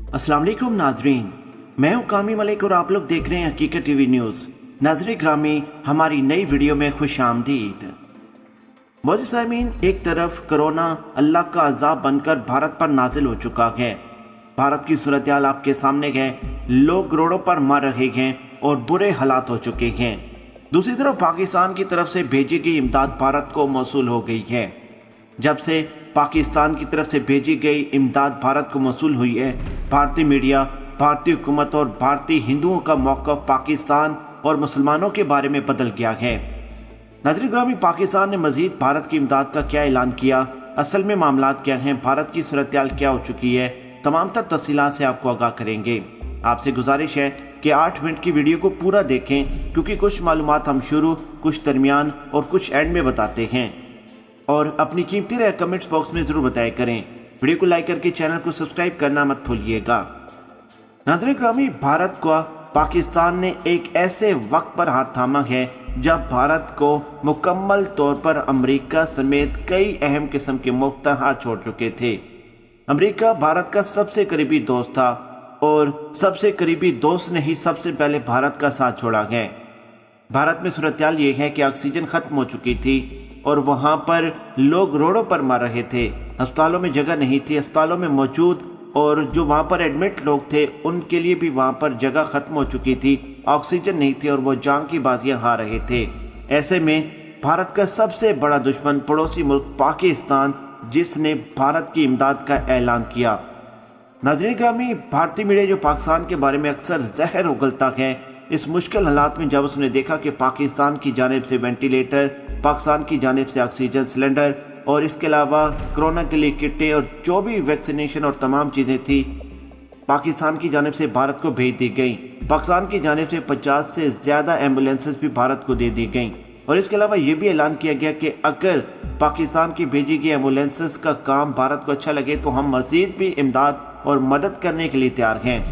अस्सलाम वालेकुम नाजरीन, मैं हूं कामी मलिक और आप लोग देख रहे हैं हकीकत टीवी न्यूज़। नाज़रीन ग्रामी, हमारी नई वीडियो में खुश आमदीद। मोअज़्ज़िज़ सामीन, एक तरफ कोरोना अल्लाह का अज़ाब बनकर भारत पर नाजिल हो चुका है। भारत की सूरत हाल आपके सामने है, लोग रोडों पर मर रहे हैं और बुरे हालात हो चुके हैं। दूसरी तरफ पाकिस्तान की तरफ से भेजी गई इमदाद भारत को मौसूल हो गई है। जब से पाकिस्तान की तरफ से भेजी गई इमदाद भारत को मौसूल हुई है, भारतीय मीडिया, भारतीय हुकूमत और भारतीय हिंदुओं का मौक़िफ़ पाकिस्तान और मुसलमानों के बारे में बदल गया है। नाज़रीन ग्रामी, पाकिस्तान ने मज़ीद भारत की इमदाद का क्या ऐलान किया, असल में मामलात क्या हैं, भारत की सूरत हाल क्या हो चुकी है, तमाम तर तफसीलात से आपको आगाह करेंगे। आपसे गुजारिश है कि 8 मिनट की वीडियो को पूरा देखें, क्योंकि कुछ मालूमात हम शुरू, कुछ दरमियान और कुछ एंड में बताते हैं। और अपनी कीमती राय कमेंट्स बॉक्स में ज़रूर बताया करें। वीडियो को लाइक करके चैनल को सब्सक्राइब करना मत भूलिएगा। नाज़रीन ग्रामी, भारत को पाकिस्तान ने एक ऐसे वक्त पर हाथ थामा है जब भारत को मुकम्मल तौर पर अमेरिका समेत कई अहम किस्म के मुल्क हाथ छोड़ चुके थे। अमेरिका भारत का सबसे करीबी दोस्त था और सबसे करीबी दोस्त ने ही सबसे पहले भारत का साथ छोड़ा है। भारत में सूरत हाल ये है कि ऑक्सीजन खत्म हो चुकी थी और वहाँ पर लोग रोडों पर मर रहे थे। अस्पतालों में जगह नहीं थी, अस्पतालों में मौजूद और जो वहाँ पर एडमिट लोग थे उनके लिए भी वहाँ पर जगह खत्म हो चुकी थी, ऑक्सीजन नहीं थी और वो जान की बाजियाँ हार रहे थे। ऐसे में भारत का सबसे बड़ा दुश्मन पड़ोसी मुल्क पाकिस्तान, जिसने भारत की इमदाद का ऐलान किया। नाज़रीन ग्रामी, भारतीय मीडिया जो पाकिस्तान के बारे में अक्सर जहर उगलता है, इस मुश्किल हालात में जब उसने देखा कि पाकिस्तान की जानिब से वेंटिलेटर, पाकिस्तान की जानिब से ऑक्सीजन सिलेंडर और इसके अलावा कोरोना के लिए किटें और जो भी वैक्सीनेशन और तमाम चीज़ें थी पाकिस्तान की जानिब से भारत को भेज दी गई। पाकिस्तान की जानिब से 50 से ज़्यादा एम्बुलेंसेस भी भारत को दे दी गई और इसके अलावा ये भी ऐलान किया गया कि अगर पाकिस्तान की भेजी गई एम्बुलेंसेस का काम भारत को अच्छा लगे तो हम मज़ीद भी इमदाद और मदद करने के लिए तैयार हैं।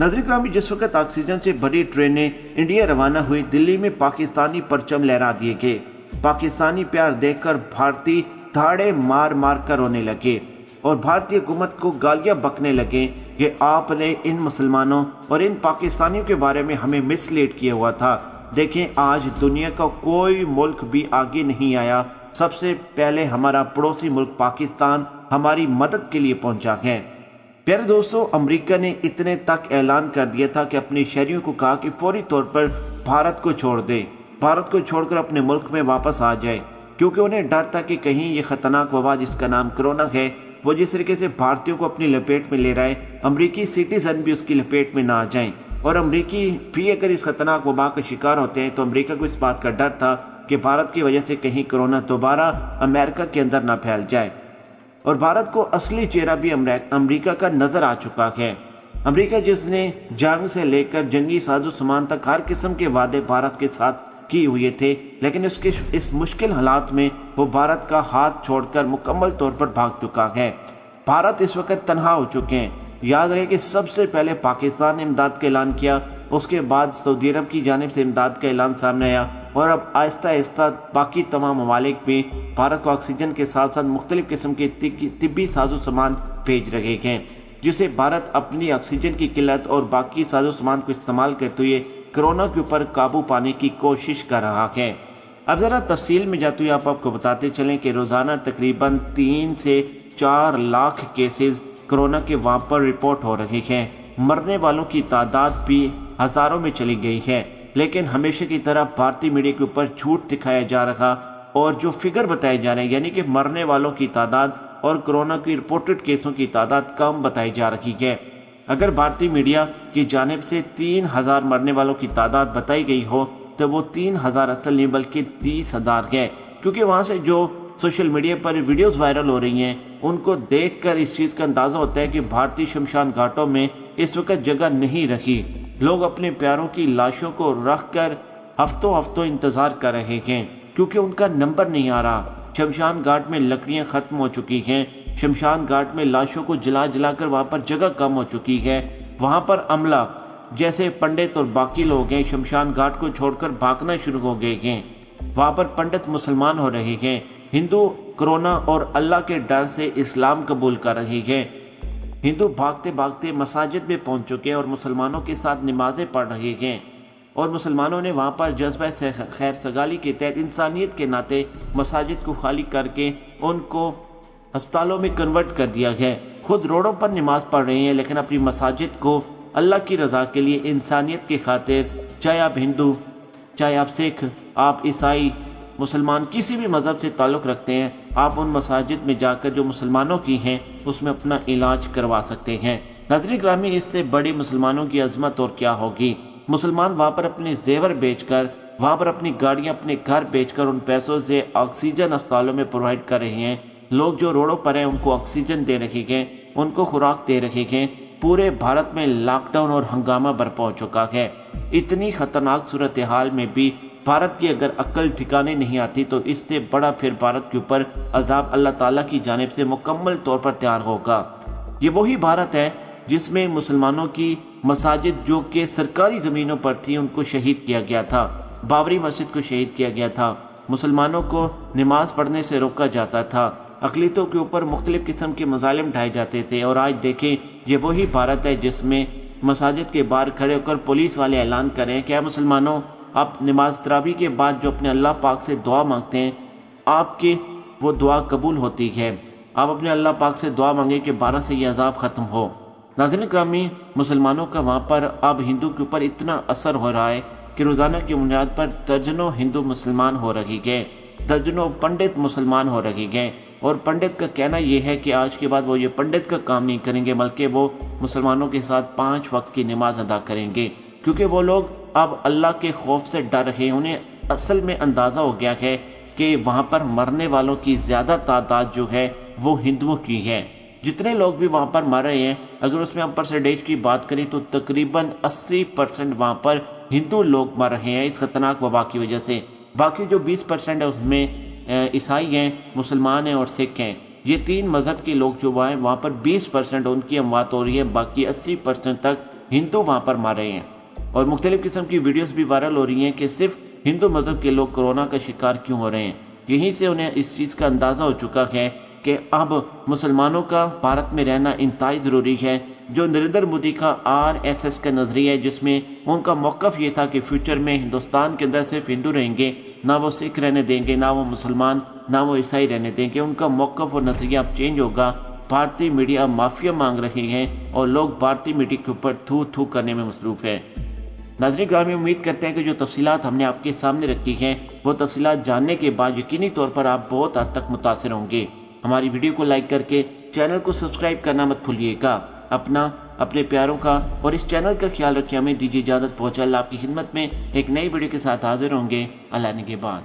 नाज़रीन ग्रामी, जिस वक्त ऑक्सीजन से भरी ट्रेनें इंडिया रवाना हुई, दिल्ली में पाकिस्तानी परचम लहरा दिए गए। पाकिस्तानी प्यार देखकर भारतीय धाड़े मार मार कर रोने लगे और भारतीय हुकूमत को गालियां बकने लगे कि आपने इन मुसलमानों और इन पाकिस्तानियों के बारे में हमें मिसलीड किया हुआ था। देखें, आज दुनिया का कोई मुल्क भी आगे नहीं आया, सबसे पहले हमारा पड़ोसी मुल्क पाकिस्तान हमारी मदद के लिए पहुंचा है। प्यारे दोस्तों, अमेरिका ने इतने तक ऐलान कर दिया था कि अपने शहरियों को कहा कि फौरी तौर पर भारत को छोड़ दे, भारत को छोड़कर अपने मुल्क में वापस आ जाए, क्योंकि उन्हें डर था कि कहीं ये खतरनाक वबा जिसका नाम कोरोना है वो जिस तरीके से भारतीयों को अपनी लपेट में ले रहा है, अमरीकी सिटीजन भी उसकी लपेट में ना आ जाएं। और अमरीकी भी अगर इस खतरनाक वबा का शिकार होते हैं तो अमरीका को इस बात का डर था कि भारत की वजह से कहीं कोरोना दोबारा अमेरिका के अंदर ना फैल जाए। और भारत को असली चेहरा भी अमरीका का नजर आ चुका है। अमरीका जिसने जंग से लेकर जंगी साजो सामान तक हर किस्म के वादे भारत के साथ किए हुए थे, लेकिन इस मुश्किल हालात में वो भारत का हाथ छोड़कर मुकम्मल तौर पर भाग चुका है। भारत इस वक्त तनहा हो चुके हैं। याद रहे कि सबसे पहले पाकिस्तान ने इमदाद का ऐलान किया, उसके बाद सऊदी अरब की जानिब से इमदाद का ऐलान सामने आया और अब आहिस्ता आहिस्ता बाकी तमाम ममालिक भी भारत को ऑक्सीजन के साथ साथ मुख्तलिफ किस्म के तिब्बी साजो सामान भेज रहे हैं, जिसे भारत अपनी ऑक्सीजन की किल्लत और बाकी साजो सामान को इस्तेमाल करते हुए कोरोना के ऊपर काबू पाने की कोशिश कर रहा है। अब ज़रा तफसील में जाते हुए आपको बताते चलें कि रोज़ाना तकरीबन 3 से 4 लाख केसेस कोरोना के वहाँ पर रिपोर्ट हो रहे हैं। मरने वालों की तादाद भी हज़ारों में चली गई है, लेकिन हमेशा की तरह भारतीय मीडिया के ऊपर झूठ दिखाया जा रहा और जो फिगर बताए जा रहे हैं, यानी कि मरने वालों की तादाद और कोरोना की रिपोर्टेड केसों की तादाद कम बताई जा रही है। अगर भारतीय मीडिया की जानिब से 3000 मरने वालों की तादाद बताई गई हो तो वो 3000 असल नहीं बल्कि 30,000 है, क्योंकि वहाँ से जो सोशल मीडिया पर वीडियोस वायरल हो रही हैं उनको देखकर इस चीज़ का अंदाज़ा होता है कि भारतीय शमशान घाटों में इस वक्त जगह नहीं रही। लोग अपने प्यारों की लाशों को रख कर हफ्तों हफ्तों इंतज़ार कर रहे हैं, क्योंकि उनका नंबर नहीं आ रहा। शमशान घाट में लकड़ियाँ ख़त्म हो चुकी हैं, शमशान घाट में लाशों को जला जलाकर वहाँ पर जगह कम हो चुकी है। वहाँ पर अमला जैसे पंडित और बाकी लोग हैं शमशान घाट को छोड़कर भागना शुरू हो गए हैं। वहाँ पर पंडित मुसलमान हो रहे हैं, हिंदू कोरोना और अल्लाह के डर से इस्लाम कबूल कर रहे हैं। ہندو بھاگتے بھاگتے مساجد میں پہنچ چکے ہیں اور مسلمانوں کے ساتھ نمازیں پڑھ رہے ہیں، اور مسلمانوں نے وہاں پر جذبہ خیر سگالی کے تحت انسانیت کے ناطے مساجد کو خالی کر کے ان کو ہسپتالوں میں کنورٹ کر دیا ہے۔ خود روڈوں پر نماز پڑھ رہے ہیں، لیکن اپنی مساجد کو اللہ کی رضا کے لیے، انسانیت کی خاطر، چاہے آپ ہندو، چاہے آپ سکھ، آپ عیسائی، مسلمان، کسی بھی مذہب سے تعلق رکھتے ہیں، آپ ان مساجد میں جا کر جو مسلمانوں کی ہیں اس میں اپنا علاج کروا سکتے ہیں۔ ناظرین گرامی، اس سے بڑی مسلمانوں کی عظمت اور کیا ہوگی۔ مسلمان وہاں پر اپنے زیور بیچ کر، وہاں پر اپنی گاڑیاں، اپنے گھر بیچ کر ان پیسوں سے آکسیجن اسپتالوں میں پرووائڈ کر رہے ہیں۔ لوگ جو روڈوں پر ہیں ان کو آکسیجن دے رہے ہیں، ان کو خوراک دے رہے ہیں۔ پورے بھارت میں لاک ڈاؤن اور ہنگامہ برپا ہو چکا ہے۔ اتنی خطرناک صورتحال میں بھی بھارت کی اگر عقل ٹھکانے نہیں آتی تو اس سے بڑا پھر بھارت کے اوپر عذاب اللہ تعالیٰ کی جانب سے مکمل طور پر تیار ہوگا۔ یہ وہی بھارت ہے جس میں مسلمانوں کی مساجد جو کہ سرکاری زمینوں پر تھی ان کو شہید کیا گیا تھا، بابری مسجد کو شہید کیا گیا تھا، مسلمانوں کو نماز پڑھنے سے روکا جاتا تھا، اقلیتوں کے اوپر مختلف قسم کے مظالم ڈھائے جاتے تھے۔ اور آج دیکھیں، یہ وہی بھارت ہے جس میں مساجد کے باہر کھڑے ہو کر پولیس والے اعلان کریں کہ اے مسلمانوں، آپ نماز تراویح کے بعد جو اپنے اللہ پاک سے دعا مانگتے ہیں، آپ کی وہ دعا قبول ہوتی ہے۔ آپ اپنے اللہ پاک سے دعا مانگیں کہ 12 سے یہ عذاب ختم ہو۔ ناظرین گرامی، مسلمانوں کا وہاں پر اب ہندو کے اوپر اتنا اثر ہو رہا ہے کہ روزانہ کی بنیاد پر درجنوں ہندو مسلمان ہو رہی گئے، درجنوں پنڈت مسلمان ہو رہی گئے۔ اور پنڈت کا کہنا یہ ہے کہ آج کے بعد وہ یہ پنڈت کا کام نہیں کریں گے، بلکہ وہ مسلمانوں کے ساتھ 5 وقت کی نماز ادا کریں گے، کیونکہ وہ لوگ اب اللہ کے خوف سے ڈر رہے ہیں۔ انہیں اصل میں اندازہ ہو گیا ہے کہ وہاں پر مرنے والوں کی زیادہ تعداد جو ہے وہ ہندوؤں کی ہے۔ جتنے لوگ بھی وہاں پر مر رہے ہیں، اگر اس میں ہم پرسنٹیج کی بات کریں تو تقریباً 80% وہاں پر ہندو لوگ مر رہے ہیں اس خطرناک وبا کی وجہ سے۔ باقی جو 20% ہے اس میں عیسائی ہیں، مسلمان ہیں اور سکھ ہیں۔ یہ 3 مذہب کے لوگ جو ہیں وہاں پر 20% ان کی اموات ہو رہی ہے، باقی 80% تک ہندو وہاں پر مر رہے ہیں۔ اور مختلف قسم کی ویڈیوز بھی وائرل ہو رہی ہیں کہ صرف ہندو مذہب کے لوگ کورونا کا شکار کیوں ہو رہے ہیں۔ یہیں سے انہیں اس چیز کا اندازہ ہو چکا ہے کہ اب مسلمانوں کا بھارت میں رہنا انتہائی ضروری ہے۔ جو نریندر مودی کا RSS کا نظریہ ہے، جس میں ان کا موقف یہ تھا کہ فیوچر میں ہندوستان کے اندر صرف ہندو رہیں گے، نہ وہ سکھ رہنے دیں گے، نہ وہ مسلمان، نہ وہ عیسائی رہنے دیں گے، ان کا موقف اور نظریہ اب چینج ہوگا۔ بھارتی میڈیا معافیا مانگ رہی ہیں اور لوگ بھارتی میڈیا کے اوپر تھو تھو کرنے میں مصروف ہیں۔ ناظرین گرامی، امید کرتے ہیں کہ جو تفصیلات ہم نے آپ کے سامنے رکھی ہیں وہ تفصیلات جاننے کے بعد یقینی طور پر آپ بہت حد تک متاثر ہوں گے۔ ہماری ویڈیو کو لائک کر کے چینل کو سبسکرائب کرنا مت بھولیے گا۔ اپنے پیاروں کا اور اس چینل کا خیال رکھیں۔ ہمیں دیجیے اجازت، پہنچا اللہ آپ کی خدمت میں ایک نئی ویڈیو کے ساتھ حاضر ہوں گے۔ اللہ نگہبان۔